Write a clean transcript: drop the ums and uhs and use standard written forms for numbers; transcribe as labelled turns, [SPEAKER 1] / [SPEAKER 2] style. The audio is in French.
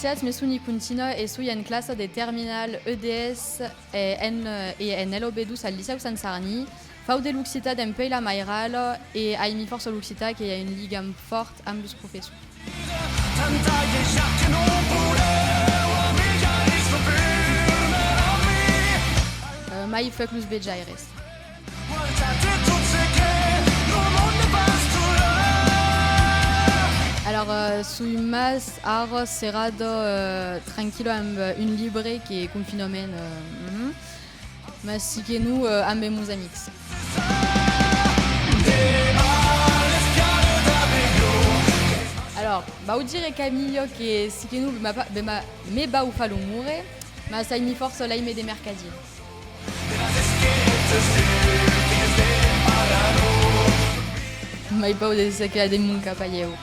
[SPEAKER 1] l'Universitat Mesuni continua e su en classe de terminal EDS en LOB2 al Liceu Sant Sarni, fau de l'Occità d'en Peila Mairal e aimi força l'Occità que hi ha un lligam fort amb els professors. Mai fec los bejaires. Alors, sui mas ar serrado tranquilo amb un libre que est confinement, mas si que nous amb meus amics. Alors, bau dire Camillo que si que nous me bau fa l'umore, ma sai mi forza l'aime de mercadi. Mai bau de se que de mun capalleu.